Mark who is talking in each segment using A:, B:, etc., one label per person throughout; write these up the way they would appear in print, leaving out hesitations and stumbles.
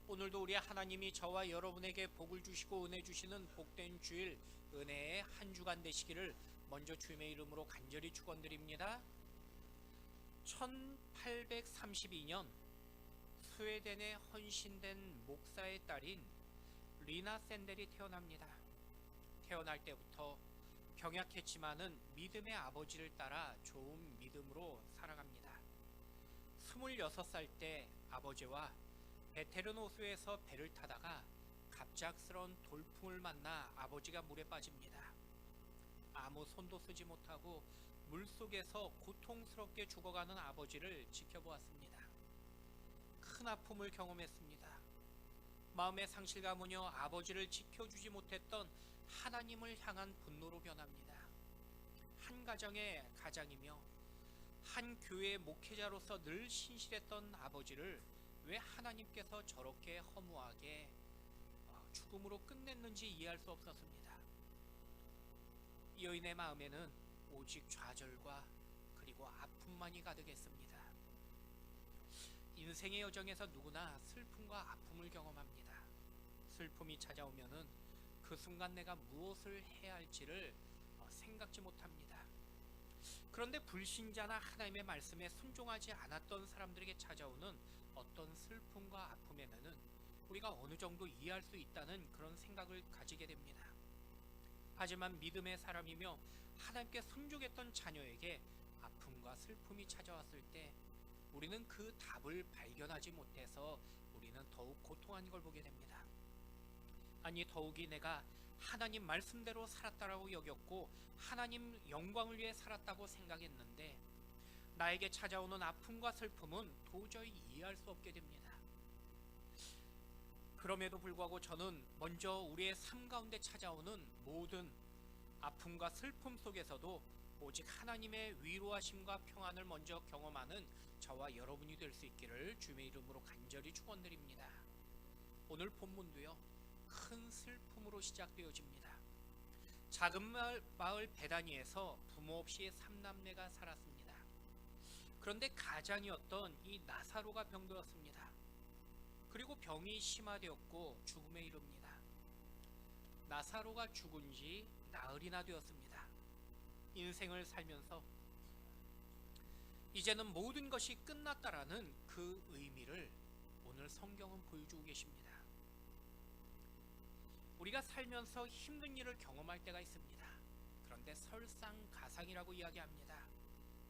A: 오늘도 우리 하나님이 저와 여러분에게 복을 주시고 은혜 주시는 복된 주일 은혜의 한 주간 되시기를 먼저 주님의 이름으로 간절히 축원드립니다. 1832년 스웨덴에 헌신된 목사의 딸인 리나 샌델이 태어납니다. 태어날 때부터 병약했지만은 믿음의 아버지를 따라 좋은 믿음으로 살아갑니다. 26살 때 아버지와 베테른 호수에서 배를 타다가 갑작스런 돌풍을 만나 아버지가 물에 빠집니다. 아무 손도 쓰지 못하고 물속에서 고통스럽게 죽어가는 아버지를 지켜보았습니다. 큰 아픔을 경험했습니다. 마음의 상실감은요, 아버지를 지켜주지 못했던 하나님을 향한 분노로 변합니다. 한 가정의 가장이며 한 교회의 목회자로서 늘 신실했던 아버지를 왜 하나님께서 저렇게 허무하게 죽음으로 끝냈는지 이해할 수 없었습니다. 이 여인의 마음에는 오직 좌절과 그리고 아픔만이 가득했습니다. 인생의 여정에서 누구나 슬픔과 아픔을 경험합니다. 슬픔이 찾아오면은 그 순간 내가 무엇을 해야 할지를 생각지 못합니다. 그런데 불신자나 하나님의 말씀에 순종하지 않았던 사람들에게 찾아오는 어떤 슬픔과 아픔에는 우리가 어느 정도 이해할 수 있다는 그런 생각을 가지게 됩니다. 하지만 믿음의 사람이며 하나님께 순종했던 자녀에게 아픔과 슬픔이 찾아왔을 때 우리는 그 답을 발견하지 못해서 우리는 더욱 고통한 걸 보게 됩니다. 아니, 더욱이 내가 하나님 말씀대로 살았다라고 여겼고 하나님 영광을 위해 살았다고 생각했는데 나에게 찾아오는 아픔과 슬픔은 도저히 이해할 수 없게 됩니다. 그럼에도 불구하고 저는 먼저 우리의 삶 가운데 찾아오는 모든 아픔과 슬픔 속에서도 오직 하나님의 위로하심과 평안을 먼저 경험하는 저와 여러분이 될 수 있기를 주님의 이름으로 간절히 축원드립니다. 오늘 본문도요, 큰 슬픔으로 시작되어집니다. 작은 마을 베다니에서 부모 없이 3남매가 살았습니다. 그런데 가장이었던 이 나사로가 병들었습니다. 그리고 병이 심화되었고 죽음에 이릅니다. 나사로가 죽은 지 나흘이나 되었습니다. 인생을 살면서 이제는 모든 것이 끝났다라는 그 의미를 오늘 성경은 보여주고 계십니다. 우리가 살면서 힘든 일을 경험할 때가 있습니다. 그런데 설상가상이라고 이야기합니다.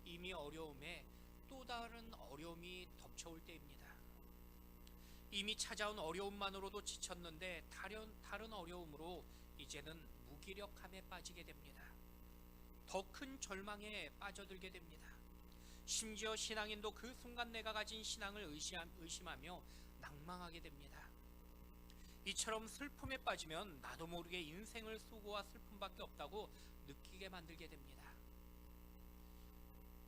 A: 이미 어려움에 또 다른 어려움이 덮쳐올 때입니다. 이미 찾아온 어려움만으로도 지쳤는데 다른 어려움으로 이제는 무기력함에 빠지게 됩니다. 더 큰 절망에 빠져들게 됩니다. 심지어 신앙인도 그 순간 내가 가진 신앙을 의심하며 낭망하게 됩니다. 이처럼 슬픔에 빠지면 나도 모르게 인생을 수고와 슬픔밖에 없다고 느끼게 만들게 됩니다.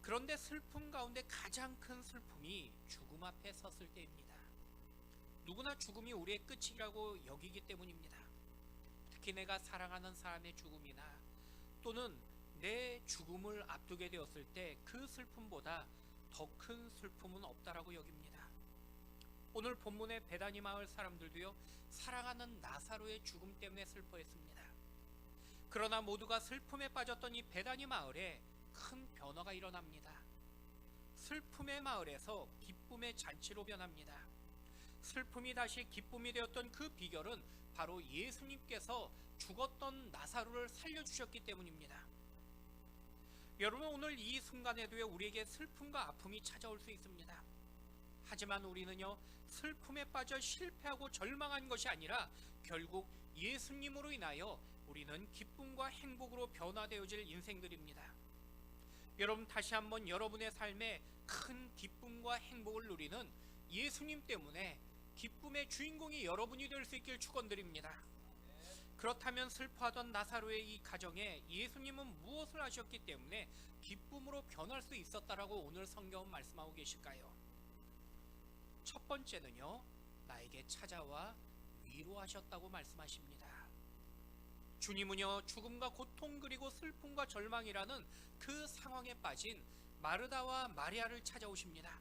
A: 그런데 슬픔 가운데 가장 큰 슬픔이 죽음 앞에 섰을 때입니다. 누구나 죽음이 우리의 끝이라고 여기기 때문입니다. 특히 내가 사랑하는 사람의 죽음이나 또는 내 죽음을 앞두게 되었을 때 그 슬픔보다 더 큰 슬픔은 없다라고 여깁니다. 오늘 본문의 베다니 마을 사람들도요, 사랑하는 나사로의 죽음 때문에 슬퍼했습니다. 그러나 모두가 슬픔에 빠졌던 이 베다니 마을에 큰 변화가 일어납니다. 슬픔의 마을에서 기쁨의 잔치로 변합니다. 슬픔이 다시 기쁨이 되었던 그 비결은 바로 예수님께서 죽었던 나사로를 살려주셨기 때문입니다. 여러분, 오늘 이 순간에도요, 우리에게 슬픔과 아픔이 찾아올 수 있습니다. 하지만 우리는요, 슬픔에 빠져 실패하고 절망한 것이 아니라 결국 예수님으로 인하여 우리는 기쁨과 행복으로 변화되어질 인생들입니다. 여러분, 다시 한번 여러분의 삶에 큰 기쁨과 행복을 누리는 예수님 때문에 기쁨의 주인공이 여러분이 될 수 있길 축원드립니다. 그렇다면 슬퍼하던 나사로의 이 가정에 예수님은 무엇을 하셨기 때문에 기쁨으로 변할 수 있었다라고 오늘 성경은 말씀하고 계실까요? 첫 번째는요, 나에게 찾아와 위로하셨다고 말씀하십니다. 주님은요, 죽음과 고통 그리고 슬픔과 절망이라는 그 상황에 빠진 마르다와 마리아를 찾아오십니다.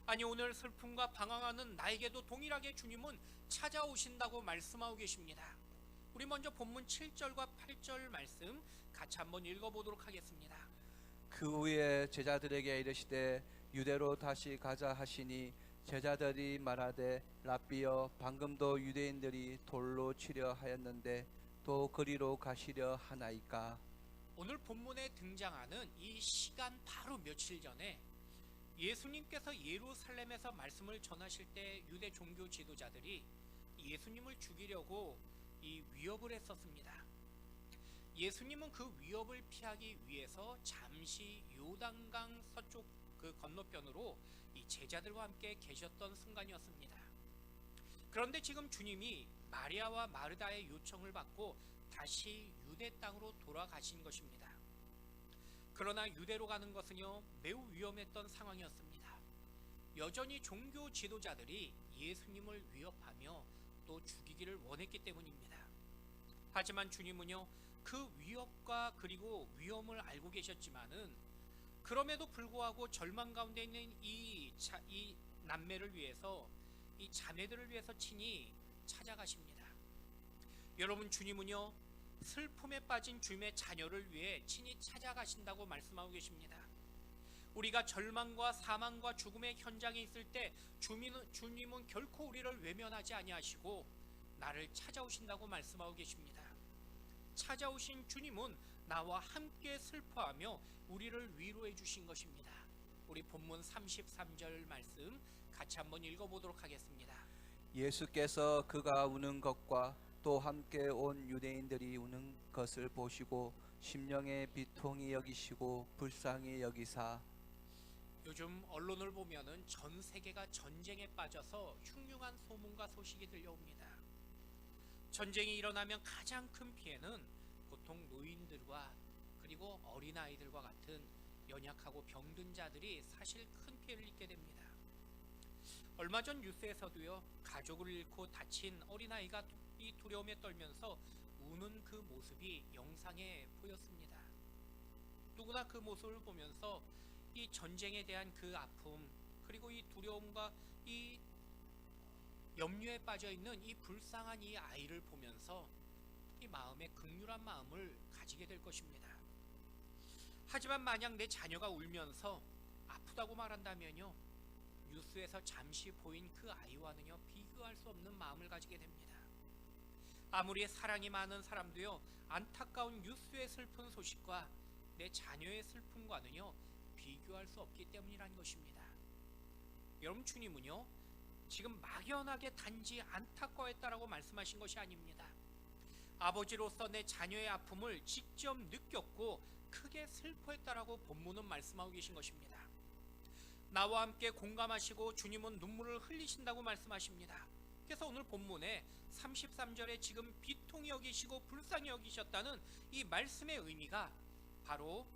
A: 아니 오늘 슬픔과 방황하는 나에게도 동일하게 주님은 찾아오신다고 말씀하고 계십니다. 우리 먼저 본문 7절과 8절 말씀 같이 한번 읽어보도록 하겠습니다.
B: 그 후에 제자들에게 이르시되 유대로 다시 가자 하시니 제자들이 말하되 랍비여 방금도 유대인들이 돌로 치려 하였는데 또 그리로 가시려 하나이까.
A: 오늘 본문에 등장하는 이 시간 바로 며칠 전에 예수님께서 예루살렘에서 말씀을 전하실 때 유대 종교 지도자들이 예수님을 죽이려고 이 위협을 했었습니다. 예수님은 그 위협을 피하기 위해서 잠시 요단강 서쪽 그 건너편으로 이 제자들과 함께 계셨던 순간이었습니다. 그런데 지금 주님이 마리아와 마르다의 요청을 받고 다시 유대 땅으로 돌아가신 것입니다. 그러나 유대로 가는 것은요 매우 위험했던 상황이었습니다. 여전히 종교 지도자들이 예수님을 위협하며 또 죽이기를 원했기 때문입니다. 하지만 주님은요 그 위협과 그리고 위험을 알고 계셨지만은 그럼에도 불구하고 절망 가운데 있는 이 남매를 위해서 이 자매들을 위해서 친히 찾아가십니다. 여러분 주님은요 슬픔에 빠진 주님의 자녀를 위해 친히 찾아가신다고 말씀하고 계십니다. 우리가 절망과 사망과 죽음의 현장에 있을 때 주님은 결코 우리를 외면하지 아니하시고 나를 찾아오신다고 말씀하고 계십니다. 찾아오신 주님은 나와 함께 슬퍼하며 우리를 위로해 주신 것입니다. 우리 본문 33절 말씀 같이 한번 읽어보도록 하겠습니다.
B: 예수께서 그가 우는 것과 또 함께 온 유대인들이 우는 것을 보시고 심령의 비통이 여기시고 불쌍히 여기사.
A: 요즘 언론을 보면은 전 세계가 전쟁에 빠져서 흉흉한 소문과 소식이 들려옵니다. 전쟁이 일어나면 가장 큰 피해는 보통 노인들과 그리고 어린아이들과 같은 연약하고 병든 자들이 사실 큰 피해를 입게 됩니다. 얼마 전 뉴스에서도요 가족을 잃고 다친 어린아이가 이 두려움에 떨면서 우는 그 모습이 영상에 보였습니다. 누구나 그 모습을 보면서 이 전쟁에 대한 그 아픔 그리고 이 두려움과 이 염려에 빠져 있는 이 불쌍한 이 아이를 보면서 이 마음에 긍휼한 마음을 가지게 될 것입니다. 하지만 만약 내 자녀가 울면서 아프다고 말한다면요 뉴스에서 잠시 보인 그 아이와는요 비교할 수 없는 마음을 가지게 됩니다. 아무리 사랑이 많은 사람도요 안타까운 뉴스의 슬픈 소식과 내 자녀의 슬픔과는요 비교할 수 없기 때문이라는 것입니다. 여러분 주님은요 지금 막연하게 단지 안타까워했다라고 말씀하신 것이 아닙니다. 아버지로서 내 자녀의 아픔을 직접 느꼈고 크게 슬퍼했다라고 본문은 말씀하고 계신 것입니다. 나와 함께 공감하시고 주님은 눈물을 흘리신다고 말씀하십니다. 그래서 오늘 본문에 33절에 지금 비통히 여기시고 불쌍히 여기셨다는 이 말씀의 의미가 바로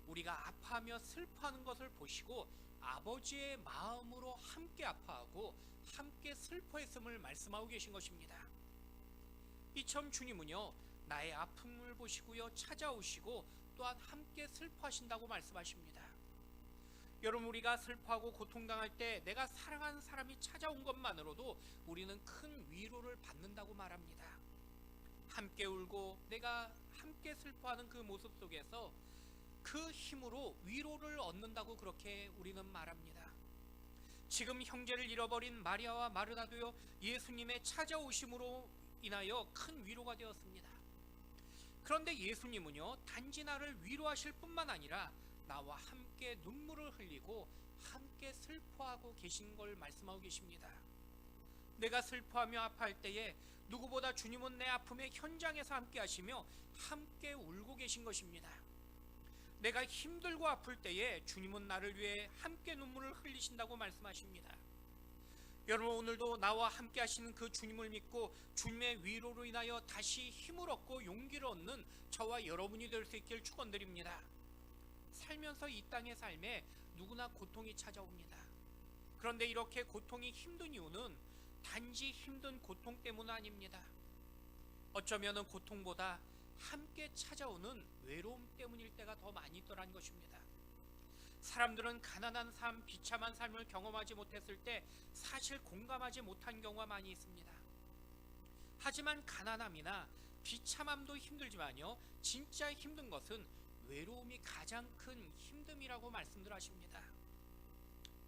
A: 우리가 아파하며 슬퍼하는 것을 보시고 아버지의 마음으로 함께 아파하고 함께 슬퍼했음을 말씀하고 계신 것입니다. 이처럼 주님은요 나의 아픔을 보시고요 찾아오시고 또한 함께 슬퍼하신다고 말씀하십니다. 여러분 우리가 슬퍼하고 고통당할 때 내가 사랑하는 사람이 찾아온 것만으로도 우리는 큰 위로를 받는다고 말합니다. 함께 울고 내가 함께 슬퍼하는 그 모습 속에서 그 힘으로 위로를 얻는다고 그렇게 우리는 말합니다. 지금 형제를 잃어버린 마리아와 마르다도요 예수님의 찾아오심으로 인하여 큰 위로가 되었습니다. 그런데 예수님은요 단지 나를 위로하실 뿐만 아니라 나와 함께 눈물을 흘리고 함께 슬퍼하고 계신 걸 말씀하고 계십니다. 내가 슬퍼하며 아파할 때에 누구보다 주님은 내 아픔의 현장에서 함께 하시며 함께 울고 계신 것입니다. 내가 힘들고 아플 때에 주님은 나를 위해 함께 눈물을 흘리신다고 말씀하십니다. 여러분 오늘도 나와 함께 하시는 그 주님을 믿고 주님의 위로로 인하여 다시 힘을 얻고 용기를 얻는 저와 여러분이 될 수 있길 축원드립니다. 살면서 이 땅의 삶에 누구나 고통이 찾아옵니다. 그런데 이렇게 고통이 힘든 이유는 단지 힘든 고통 때문은 아닙니다. 어쩌면 고통보다 함께 찾아오는 외로움 때문일 때가 더 많이 있더라는 것입니다. 사람들은 가난한 삶, 비참한 삶을 경험하지 못했을 때 사실 공감하지 못한 경우가 많이 있습니다. 하지만 가난함이나 비참함도 힘들지만요, 진짜 힘든 것은 외로움이 가장 큰 힘듦이라고 말씀들 하십니다.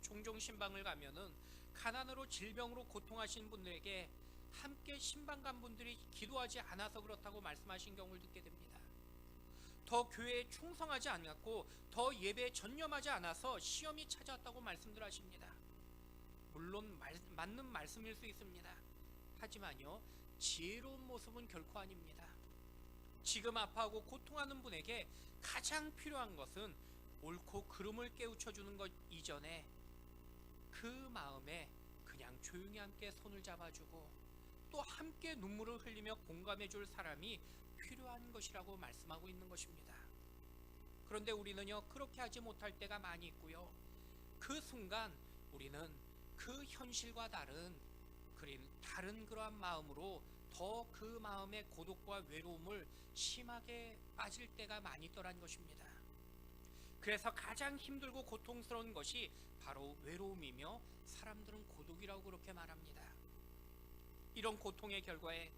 A: 종종 신방을 가면은 가난으로 질병으로 고통하시는 분들에게 함께 신방 간 분들이 기도하지 않아서 그렇다고 말씀하신 경우를 듣게 됩니다. 더 교회에 충성하지 않았고 더 예배에 전념하지 않아서 시험이 찾아왔다고 말씀들 하십니다. 물론 맞는 말씀일 수 있습니다. 하지만요, 지혜로운 모습은 결코 아닙니다. 지금 아파하고 고통하는 분에게 가장 필요한 것은 옳고 그름을 깨우쳐주는 것 이전에 그 마음에 그냥 조용히 함께 손을 잡아주고 또 함께 눈물을 흘리며 공감해줄 사람이 필요한 것이라고 말씀하고 있는 것입니다. 그런데 우리는요, 그렇게 하지 못할 때가 많이 있고요, 그 순간 우리는 그 현실과 다른 그러한 마음으로 더 그 마음의 고독과 외로움을 심하게 빠질 때가 많이 있더란 것입니다. 그래서 가장 힘들고 고통스러운 것이 바로 외로움이며 사람들은 고독이라고 그렇게 말합니다. 이런 고통의 결과에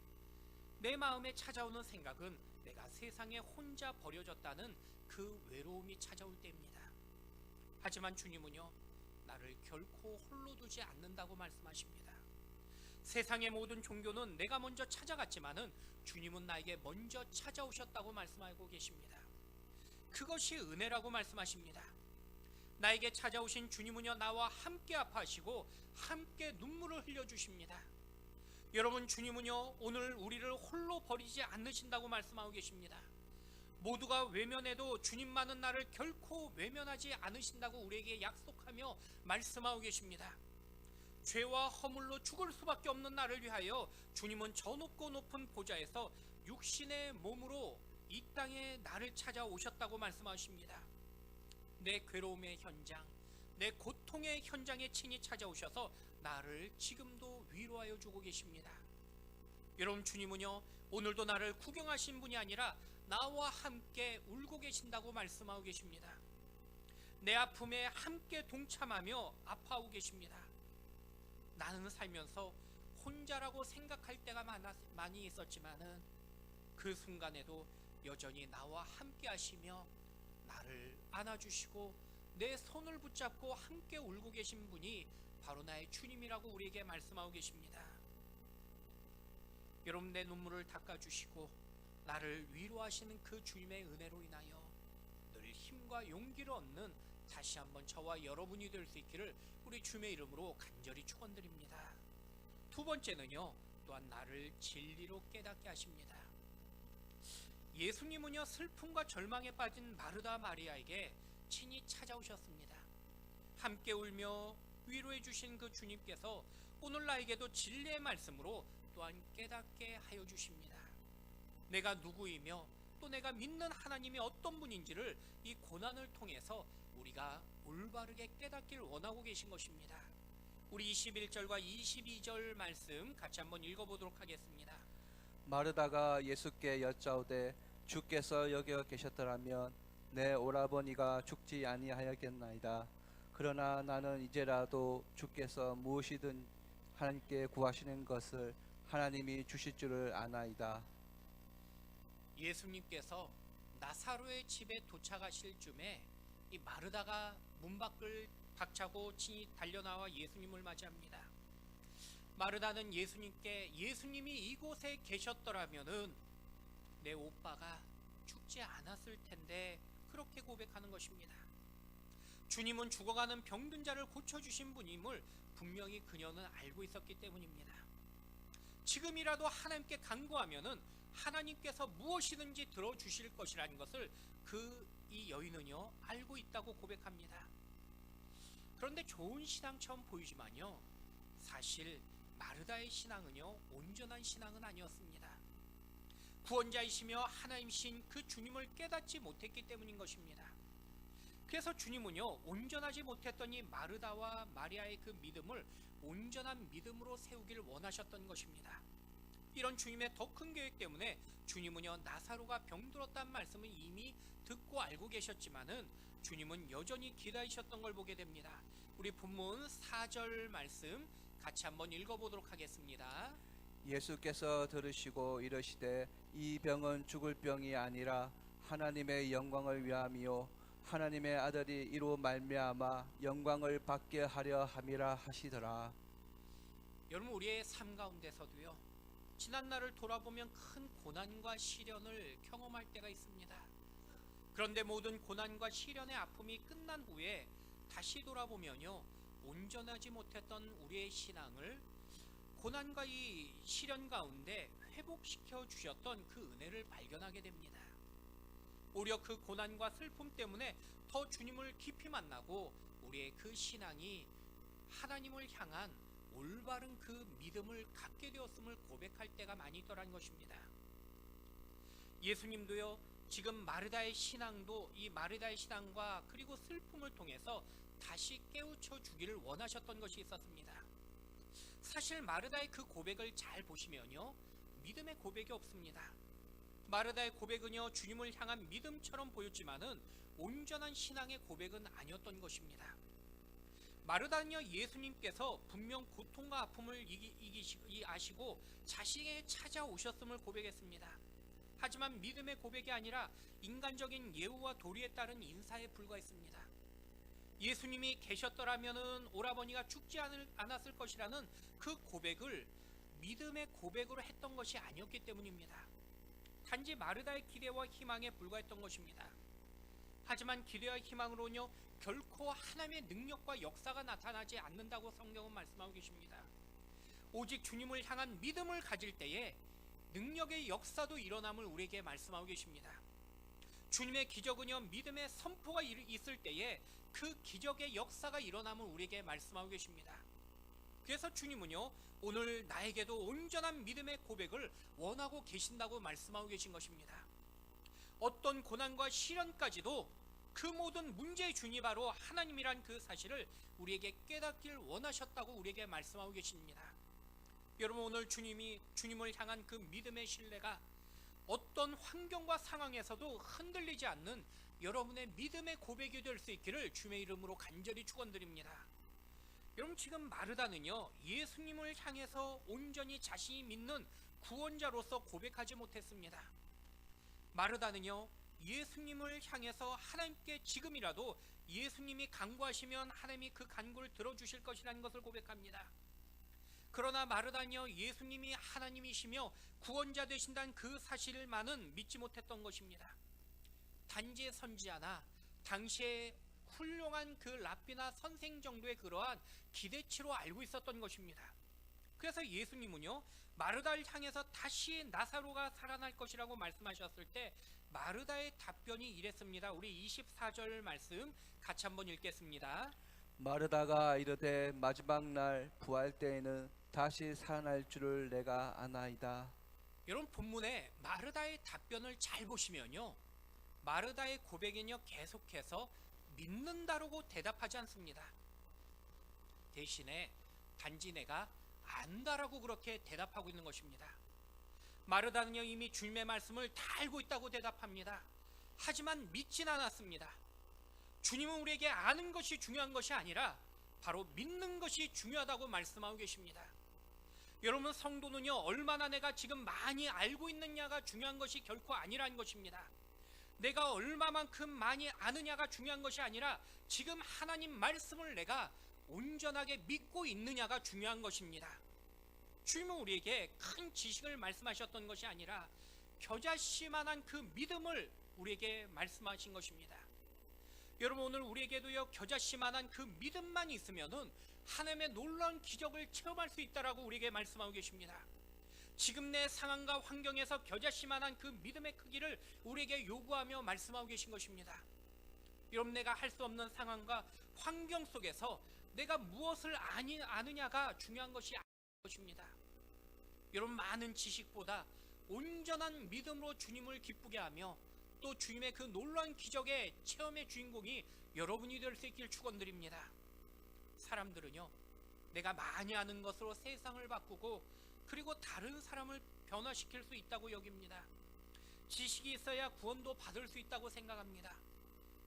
A: 내 마음에 찾아오는 생각은 내가 세상에 혼자 버려졌다는 그 외로움이 찾아올 때입니다. 하지만 주님은요, 나를 결코 홀로 두지 않는다고 말씀하십니다. 세상의 모든 종교는 내가 먼저 찾아갔지만은 주님은 나에게 먼저 찾아오셨다고 말씀하고 계십니다. 그것이 은혜라고 말씀하십니다. 나에게 찾아오신 주님은요, 나와 함께 아파하시고 함께 눈물을 흘려주십니다. 여러분, 주님은요, 오늘 우리를 홀로 버리지 않으신다고 말씀하고 계십니다. 모두가 외면해도 주님만은 나를 결코 외면하지 않으신다고 우리에게 약속하며 말씀하고 계십니다. 죄와 허물로 죽을 수밖에 없는 나를 위하여 주님은 저 높고 높은 보좌에서 육신의 몸으로 이 땅에 나를 찾아오셨다고 말씀하십니다. 내 괴로움의 현장, 내 고통의 현장에 친히 찾아오셔서 나를 지금도 위로하여 주고 계십니다. 여러분, 주님은요, 오늘도 나를 구경하신 분이 아니라 나와 함께 울고 계신다고 말씀하고 계십니다. 내 아픔에 함께 동참하며 아파하고 계십니다. 나는 살면서 혼자라고 생각할 때가 많이 있었지만은 그 순간에도 여전히 나와 함께 하시며 나를 안아주시고 내 손을 붙잡고 함께 울고 계신 분이 바로 나의 주님이라고 우리에게 말씀하고 계십니다. 여러분, 내 눈물을 닦아주시고 나를 위로하시는 그 주님의 은혜로 인하여 늘 힘과 용기를 얻는 다시 한번 저와 여러분이 될 수 있기를 우리 주님의 이름으로 간절히 축원드립니다. 두 번째는요, 또한 나를 진리로 깨닫게 하십니다. 예수님은요, 슬픔과 절망에 빠진 마르다 마리아에게 친히 찾아오셨습니다. 함께 울며 위로해 주신 그 주님께서 오늘 나에게도 진리의 말씀으로 또한 깨닫게 하여 주십니다. 내가 누구이며 또 내가 믿는 하나님이 어떤 분인지를 이 고난을 통해서 우리가 올바르게 깨닫기를 원하고 계신 것입니다. 우리 21절과 22절 말씀 같이 한번 읽어보도록 하겠습니다.
B: 마르다가 예수께 여짜오되 주께서 여기 계셨더라면 내 오라버니가 죽지 아니하였겠나이다. 그러나 나는 이제라도 주께서 무엇이든 하나님께 구하시는 것을 하나님이 주실 줄을 아나이다.
A: 예수님께서 나사로의 집에 도착하실 쯤에 이 마르다가 문 밖을 박차고 친히 달려나와 예수님을 맞이합니다. 마르다는 예수님께 예수님이 이곳에 계셨더라면은 내 오빠가 죽지 않았을 텐데 그렇게 고백하는 것입니다. 주님은 죽어가는 병든 자를 고쳐주신 분임을 분명히 그녀는 알고 있었기 때문입니다. 지금이라도 하나님께 간구하면은 하나님께서 무엇이든지 들어주실 것이라는 것을 이 여인은요, 알고 있다고 고백합니다. 그런데 좋은 신앙처럼 보이지만요, 사실 마르다의 신앙은요, 온전한 신앙은 아니었습니다. 구원자이시며 하나님이신 그 주님을 깨닫지 못했기 때문인 것입니다. 그래서 주님은요, 온전하지 못했던 이 마르다와 마리아의 그 믿음을 온전한 믿음으로 세우기를 원하셨던 것입니다. 이런 주님의 더 큰 계획 때문에 주님은요, 나사로가 병들었다는 말씀을 이미 듣고 알고 계셨지만은 주님은 여전히 기다리셨던 걸 보게 됩니다. 우리 본문 4절 말씀 같이 한번 읽어보도록 하겠습니다.
B: 예수께서 들으시고 이르시되 이 병은 죽을 병이 아니라 하나님의 영광을 위함이요 하나님의 아들이 이로 말미암아 영광을 받게 하려 함이라 하시더라.
A: 여러분, 우리의 삶 가운데서도요, 지난날을 돌아보면 큰 고난과 시련을 경험할 때가 있습니다. 그런데 모든 고난과 시련의 아픔이 끝난 후에 다시 돌아보면요, 온전하지 못했던 우리의 신앙을 고난과 이 시련 가운데 회복시켜 주셨던 그 은혜를 발견하게 됩니다. 오히려 그 고난과 슬픔 때문에 더 주님을 깊이 만나고 우리의 그 신앙이 하나님을 향한 올바른 그 믿음을 갖게 되었음을 고백할 때가 많이 있더라는 것입니다. 예수님도요, 지금 마르다의 신앙도 이 마르다의 신앙과 그리고 슬픔을 통해서 다시 깨우쳐 주기를 원하셨던 것이 있었습니다. 사실 마르다의 그 고백을 잘 보시면요, 믿음의 고백이 없습니다. 마르다의 고백은요, 주님을 향한 믿음처럼 보였지만은 온전한 신앙의 고백은 아니었던 것입니다. 마르다는요, 예수님께서 분명 고통과 아픔을 아시고 자신에게 찾아오셨음을 고백했습니다. 하지만 믿음의 고백이 아니라 인간적인 예우와 도리에 따른 인사에 불과했습니다. 예수님이 계셨더라면은 오라버니가 죽지 않았을 것이라는 그 고백을 믿음의 고백으로 했던 것이 아니었기 때문입니다. 단지 마르다의 기대와 희망에 불과했던 것입니다. 하지만 기대와 희망으로는요, 결코 하나님의 능력과 역사가 나타나지 않는다고 성경은 말씀하고 계십니다. 오직 주님을 향한 믿음을 가질 때에 능력의 역사도 일어남을 우리에게 말씀하고 계십니다. 주님의 기적은요, 믿음의 선포가 있을 때에 그 기적의 역사가 일어남을 우리에게 말씀하고 계십니다. 그래서 주님은요, 오늘 나에게도 온전한 믿음의 고백을 원하고 계신다고 말씀하고 계신 것입니다. 어떤 고난과 시련까지도 그 모든 문제의 주인이 바로 하나님이란 그 사실을 우리에게 깨닫길 원하셨다고 우리에게 말씀하고 계십니다. 여러분, 오늘 주님을 향한 그 믿음의 신뢰가 어떤 환경과 상황에서도 흔들리지 않는 여러분의 믿음의 고백이 될 수 있기를 주님의 이름으로 간절히 축원드립니다. 여러분, 지금 마르다는요, 예수님을 향해서 온전히 자신이 믿는 구원자로서 고백하지 못했습니다. 마르다는요, 예수님을 향해서 하나님께 지금이라도 예수님이 간구하시면 하나님이 그 간구를 들어주실 것이라는 것을 고백합니다. 그러나 마르다는요, 예수님이 하나님이시며 구원자 되신다는 그 사실만은 믿지 못했던 것입니다. 단지 선지자나 당시에 훌륭한 그 랍비나 선생 정도의 그러한 기대치로 알고 있었던 것입니다. 그래서 예수님은요, 마르다를 향해서 다시 나사로가 살아날 것이라고 말씀하셨을 때 마르다의 답변이 이랬습니다. 우리 24절 말씀 같이 한번 읽겠습니다.
B: 마르다가 이르되 마지막 날 부활 때에는 다시 살아날 줄을 내가 아나이다.
A: 여러분, 본문에 마르다의 답변을 잘 보시면요, 마르다의 고백은요, 계속해서 믿는다라고 대답하지 않습니다. 대신에 단지 내가 안다라고 그렇게 대답하고 있는 것입니다. 마르다는요, 이미 주님의 말씀을 다 알고 있다고 대답합니다. 하지만 믿진 않았습니다. 주님은 우리에게 아는 것이 중요한 것이 아니라 바로 믿는 것이 중요하다고 말씀하고 계십니다. 여러분, 성도는요, 얼마나 내가 지금 많이 알고 있느냐가 중요한 것이 결코 아니라는 것입니다. 내가 얼마만큼 많이 아느냐가 중요한 것이 아니라 지금 하나님 말씀을 내가 온전하게 믿고 있느냐가 중요한 것입니다. 주님은 우리에게 큰 지식을 말씀하셨던 것이 아니라 겨자씨만한 그 믿음을 우리에게 말씀하신 것입니다. 여러분, 오늘 우리에게도요, 겨자씨만한 그 믿음만 있으면은 하나님의 놀라운 기적을 체험할 수 있다라고 우리에게 말씀하고 계십니다. 지금 내 상황과 환경에서 겨자씨만한 그 믿음의 크기를 우리에게 요구하며 말씀하고 계신 것입니다. 여러분, 내가 할 수 없는 상황과 환경 속에서 내가 무엇을 아느냐가 중요한 것이 아닌 것입니다. 여러분, 많은 지식보다 온전한 믿음으로 주님을 기쁘게 하며 또 주님의 그 놀라운 기적의 체험의 주인공이 여러분이 될 수 있길 축원드립니다. 사람들은요, 내가 많이 아는 것으로 세상을 바꾸고 그리고 다른 사람을 변화시킬 수 있다고 여깁니다. 지식이 있어야 구원도 받을 수 있다고 생각합니다.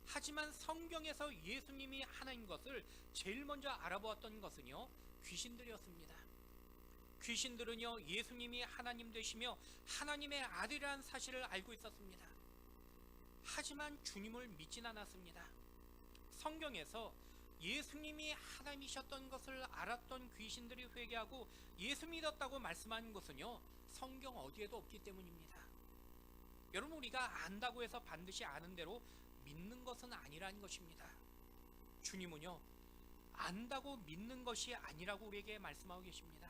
A: 하지만 성경에서 예수님이 하나님 것을 제일 먼저 알아보았던 것은요, 귀신들이었습니다. 귀신들은요, 예수님이 하나님 되시며 하나님의 아들이라는 사실을 알고 있었습니다. 하지만 주님을 믿진 않았습니다. 성경에서 예수님이 하나님이셨던 것을 알았던 귀신들이 회개하고 예수 믿었다고 말씀하는 것은요, 성경 어디에도 없기 때문입니다. 여러분, 우리가 안다고 해서 반드시 아는 대로 믿는 것은 아니라는 것입니다. 주님은요, 안다고 믿는 것이 아니라고 우리에게 말씀하고 계십니다.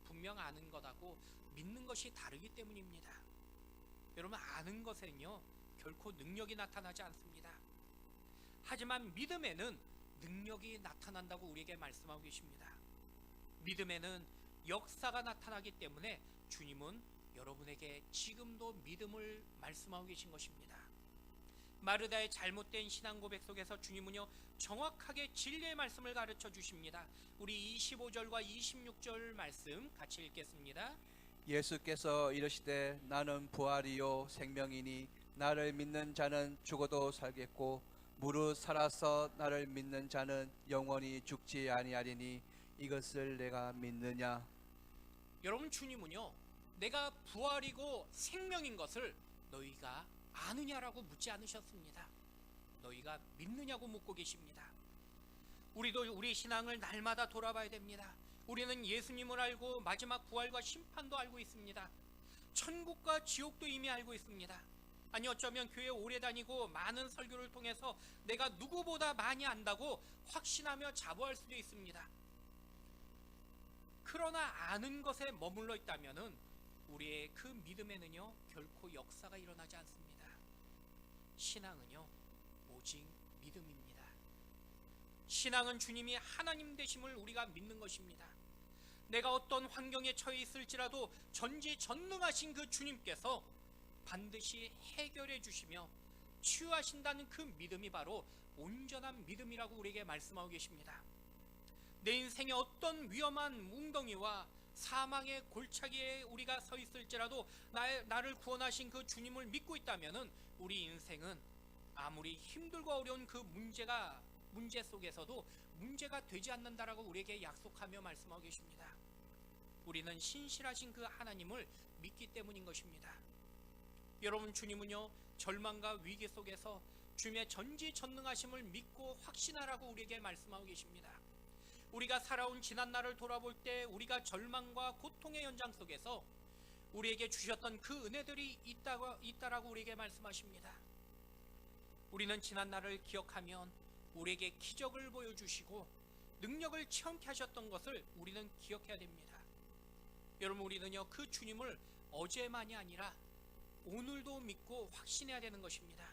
A: 분명 아는 것하고 믿는 것이 다르기 때문입니다. 여러분, 아는 것에는요, 결코 능력이 나타나지 않습니다. 하지만 믿음에는 능력이 나타난다고 우리에게 말씀하고 계십니다. 믿음에는 역사가 나타나기 때문에 주님은 여러분에게 지금도 믿음을 말씀하고 계신 것입니다. 마르다의 잘못된 신앙 고백 속에서 주님은요, 정확하게 진리의 말씀을 가르쳐 주십니다. 우리 25절과 26절 말씀 같이 읽겠습니다.
B: 예수께서 이르시되 나는 부활이요 생명이니 나를 믿는 자는 죽어도 살겠고 무릇 살아서 나를 믿는 자는 영원히 죽지 아니하리니 이것을 내가 믿느냐.
A: 여러분, 주님은요, 내가 부활이고 생명인 것을 너희가 아느냐라고 묻지 않으셨습니다. 너희가 믿느냐고 묻고 계십니다. 우리도 우리 신앙을 날마다 돌아봐야 됩니다. 우리는 예수님을 알고 마지막 부활과 심판도 알고 있습니다. 천국과 지옥도 이미 알고 있습니다. 아니, 어쩌면 교회 오래 다니고 많은 설교를 통해서 내가 누구보다 많이 안다고 확신하며 자부할 수도 있습니다. 그러나 아는 것에 머물러 있다면은 우리의 그 믿음에는요, 결코 역사가 일어나지 않습니다. 신앙은요, 오직 믿음입니다. 신앙은 주님이 하나님 되심을 우리가 믿는 것입니다. 내가 어떤 환경에 처해 있을지라도 전지전능하신 그 주님께서 반드시 해결해 주시며 치유하신다는 그 믿음이 바로 온전한 믿음이라고 우리에게 말씀하고 계십니다. 내 인생에 어떤 위험한 웅덩이와 사망의 골짜기에 우리가 서 있을지라도 나를 구원하신 그 주님을 믿고 있다면은 우리 인생은 아무리 힘들고 어려운 그 문제 속에서도 문제가 되지 않는다라고 우리에게 약속하며 말씀하고 계십니다. 우리는 신실하신 그 하나님을 믿기 때문인 것입니다. 여러분, 주님은요, 절망과 위기 속에서 주님의 전지전능하심을 믿고 확신하라고 우리에게 말씀하고 계십니다. 우리가 살아온 지난날을 돌아볼 때 우리가 절망과 고통의 현장 속에서 우리에게 주셨던 그 은혜들이 있다라고 우리에게 말씀하십니다. 우리는 지난날을 기억하면 우리에게 기적을 보여주시고 능력을 체험케 하셨던 것을 우리는 기억해야 됩니다. 여러분, 우리는요, 그 주님을 어제만이 아니라 오늘도 믿고 확신해야 되는 것입니다.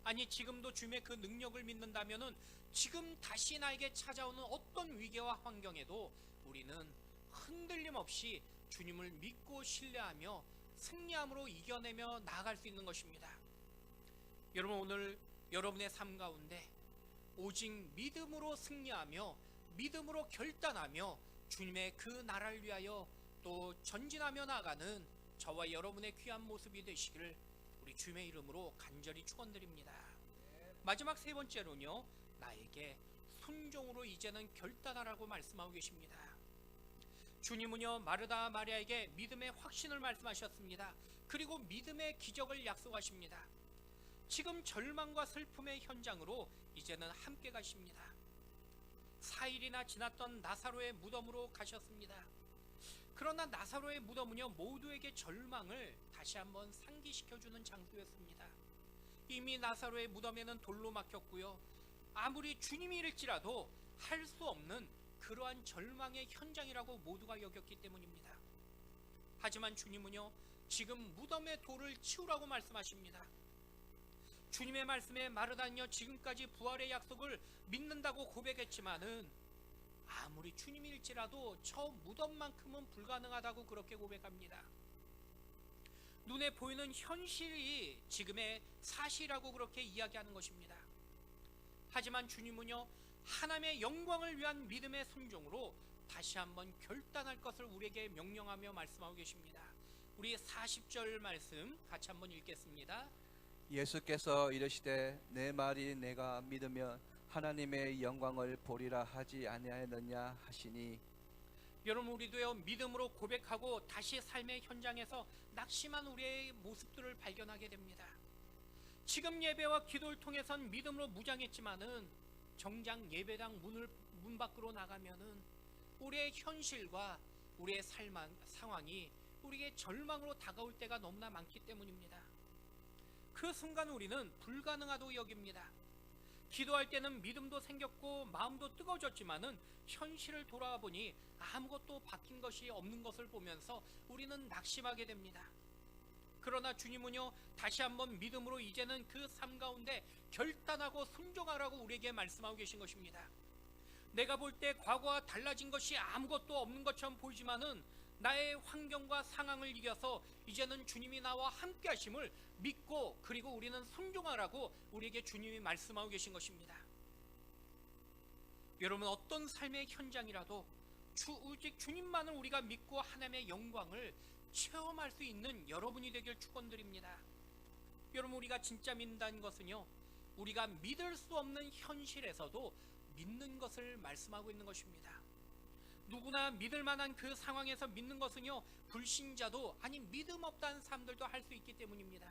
A: 아니, 지금도 주님의 그 능력을 믿는다면은 지금 다시 나에게 찾아오는 어떤 위기와 환경에도 우리는 흔들림 없이 주님을 믿고 신뢰하며 승리함으로 이겨내며 나아갈 수 있는 것입니다. 여러분, 오늘 여러분의 삶 가운데 오직 믿음으로 승리하며 믿음으로 결단하며 주님의 그 나라를 위하여 또 전진하며 나아가는 저와 여러분의 귀한 모습이 되시기를 우리 주님의 이름으로 간절히 축원드립니다. 마지막 세 번째로는요, 나에게 순종으로 이제는 결단하라고 말씀하고 계십니다. 주님은요, 마르다 마리아에게 믿음의 확신을 말씀하셨습니다. 그리고 믿음의 기적을 약속하십니다. 지금 절망과 슬픔의 현장으로 이제는 함께 가십니다. 4일이나 지났던 나사로의 무덤으로 가셨습니다. 그러나 나사로의 무덤은요, 모두에게 절망을 다시 한번 상기시켜주는 장소였습니다. 이미 나사로의 무덤에는 돌로 막혔고요, 아무리 주님일지라도 할 수 없는 그러한 절망의 현장이라고 모두가 여겼기 때문입니다. 하지만 주님은요, 지금 무덤의 돌을 치우라고 말씀하십니다. 주님의 말씀에 마르다는요, 지금까지 부활의 약속을 믿는다고 고백했지만은 아무리 주님일지라도 저 무덤만큼은 불가능하다고 그렇게 고백합니다. 눈에 보이는 현실이 지금의 사실이라고 그렇게 이야기하는 것입니다. 하지만 주님은요, 하나님의 영광을 위한 믿음의 순종으로 다시 한번 결단할 것을 우리에게 명령하며 말씀하고 계십니다. 우리 40절 말씀 같이 한번 읽겠습니다.
B: 예수께서 이르시되 내 말이 내가 믿으면 하나님의 영광을 보리라 하지 아니하였느냐 하시니.
A: 여러분, 우리도요 믿음으로 고백하고 다시 삶의 현장에서 낙심한 우리의 모습들을 발견하게 됩니다. 지금 예배와 기도를 통해선 믿음으로 무장했지만은 정작 예배당 문 밖으로 나가면은 우리의 현실과 우리의 상황이 우리에게 절망으로 다가올 때가 너무나 많기 때문입니다. 그 순간 우리는 불가능하다고 여깁니다. 기도할 때는 믿음도 생겼고 마음도 뜨거워졌지만은 현실을 돌아와 보니 아무것도 바뀐 것이 없는 것을 보면서 우리는 낙심하게 됩니다. 그러나 주님은요 다시 한번 믿음으로 이제는 그 삶 가운데 결단하고 순종하라고 우리에게 말씀하고 계신 것입니다. 내가 볼 때 과거와 달라진 것이 아무것도 없는 것처럼 보이지만은 나의 환경과 상황을 이겨서 이제는 주님이 나와 함께 하심을 믿고 그리고 우리는 순종하라고 우리에게 주님이 말씀하고 계신 것입니다. 여러분, 어떤 삶의 현장이라도 오직 주님만을 우리가 믿고 하나님의 영광을 체험할 수 있는 여러분이 되길 축원드립니다. 여러분, 우리가 진짜 믿는다는 것은요 우리가 믿을 수 없는 현실에서도 믿는 것을 말씀하고 있는 것입니다. 누구나 믿을 만한 그 상황에서 믿는 것은요 불신자도 아니 믿음 없다는 사람들도 할 수 있기 때문입니다.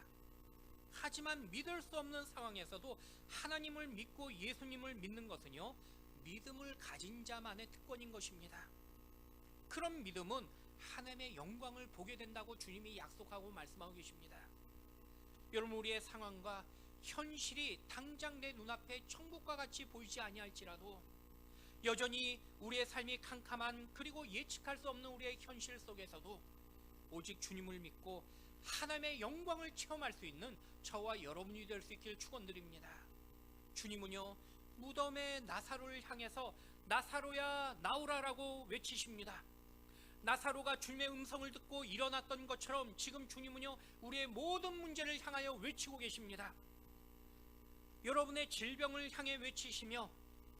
A: 하지만 믿을 수 없는 상황에서도 하나님을 믿고 예수님을 믿는 것은요 믿음을 가진 자만의 특권인 것입니다. 그런 믿음은 하나님의 영광을 보게 된다고 주님이 약속하고 말씀하고 계십니다. 여러분, 우리의 상황과 현실이 당장 내 눈앞에 천국과 같이 보이지 아니할지라도 여전히 우리의 삶이 캄캄한 그리고 예측할 수 없는 우리의 현실 속에서도 오직 주님을 믿고 하나님의 영광을 체험할 수 있는 저와 여러분이 될 수 있길 축원드립니다. 주님은요 무덤의 나사로를 향해서 나사로야 나오라라고 외치십니다. 나사로가 주님의 음성을 듣고 일어났던 것처럼 지금 주님은요 우리의 모든 문제를 향하여 외치고 계십니다. 여러분의 질병을 향해 외치시며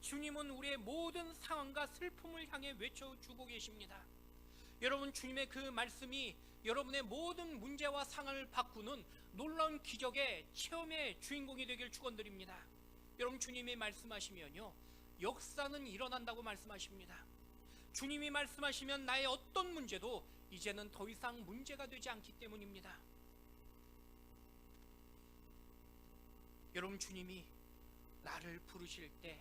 A: 주님은 우리의 모든 상황과 슬픔을 향해 외쳐주고 계십니다. 여러분, 주님의 그 말씀이 여러분의 모든 문제와 상황을 바꾸는 놀라운 기적의 체험의 주인공이 되길 축원드립니다. 여러분, 주님이 말씀하시면요 역사는 일어난다고 말씀하십니다. 주님이 말씀하시면 나의 어떤 문제도 이제는 더 이상 문제가 되지 않기 때문입니다. 여러분, 주님이 나를 부르실 때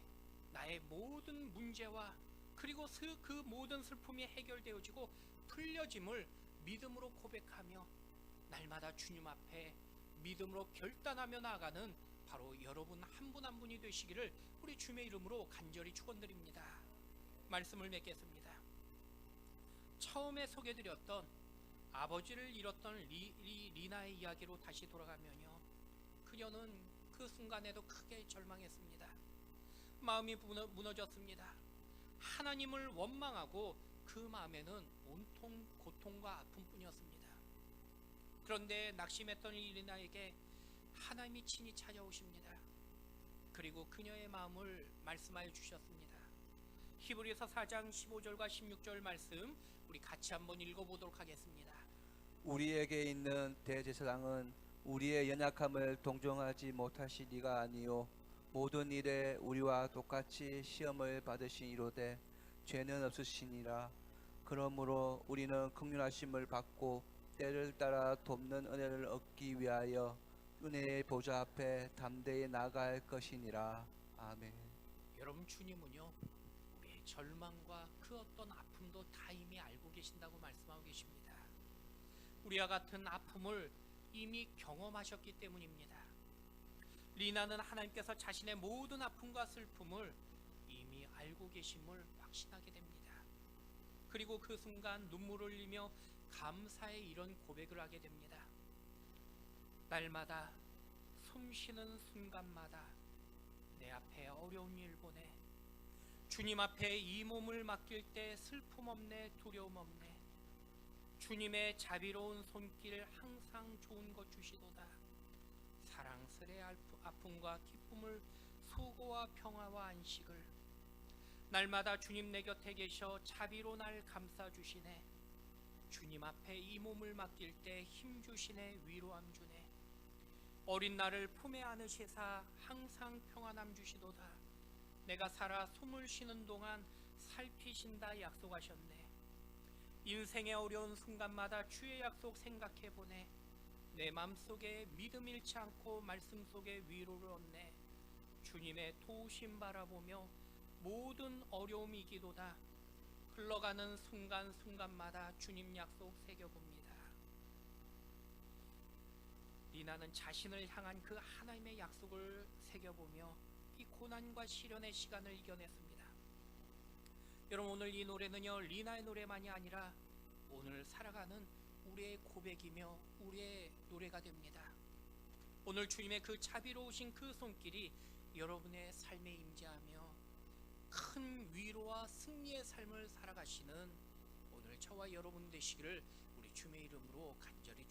A: 나의 모든 문제와 그리고 그 모든 슬픔이 해결되어지고 풀려짐을 믿음으로 고백하며 날마다 주님 앞에 믿음으로 결단하며 나아가는 바로 여러분 한 분 한 분이 되시기를 우리 주님의 이름으로 간절히 축원드립니다. 말씀을 맺겠습니다. 처음에 소개드렸던 아버지를 잃었던 리나의 이야기로 다시 돌아가면요 그녀는 그 순간에도 크게 절망했습니다. 마음이 무너졌습니다. 하나님을 원망하고 그 마음에는 온통 고통과 아픔뿐이었습니다. 그런데 낙심했던 리나에게 하나님이 친히 찾아오십니다. 그리고 그녀의 마음을 말씀하여 주셨습니다. 히브리서 4장 15절과 16절 말씀 우리 같이 한번 읽어보도록 하겠습니다.
B: 우리에게 있는 대제사장은 우리의 연약함을 동정하지 못하시니가 아니요 모든 일에 우리와 똑같이 시험을 받으시니로되 죄는 없으시니라. 그러므로 우리는 긍휼하심을 받고 때를 따라 돕는 은혜를 얻기 위하여 은혜의 보좌 앞에 담대히 나아갈 것이니라. 아멘.
A: 여러분, 주님은요 우리의 절망과 그 어떤 아픔도 다 이미 알고 계신다고 말씀하고 계십니다. 우리와 같은 아픔을 이미 경험하셨기 때문입니다. 리나는 하나님께서 자신의 모든 아픔과 슬픔을 이미 알고 계심을 확신하게 됩니다. 그리고 그 순간 눈물을 흘리며 감사의 이런 고백을 하게 됩니다. 날마다 숨쉬는 순간마다 내 앞에 어려운 일 보내 주님 앞에 이 몸을 맡길 때 슬픔 없네 두려움 없네 주님의 자비로운 손길 항상 좋은 것 주시도다. 사랑스레 아픔과 기쁨을 수고와 평화와 안식을 날마다 주님 내 곁에 계셔 자비로 날 감싸주시네. 주님 앞에 이 몸을 맡길 때 힘주시네 위로함 주네. 어린 나를 품에 안으시사 항상 평안함 주시도다. 내가 살아 숨을 쉬는 동안 살피신다 약속하셨네. 인생의 어려운 순간마다 주의 약속 생각해보네. 내 맘속에 믿음 잃지 않고 말씀 속에 위로를 얻네. 주님의 도우심 바라보며 모든 어려움이 이기도다. 흘러가는 순간순간마다 주님 약속 새겨봅니다. 리나는 자신을 향한 그 하나님의 약속을 새겨보며 이 고난과 시련의 시간을 이겨냈습니다. 여러분, 오늘 이 노래는요, 리나의 노래만이 아니라 오늘 살아가는 우리의 고백이며 우리의 노래가 됩니다. 오늘 주님의 그 자비로우신 그 손길이 여러분의 삶에 임재하며 큰 위로와 승리의 삶을 살아가시는 오늘 저와 여러분 되시기를 우리 주님의 이름으로 간절히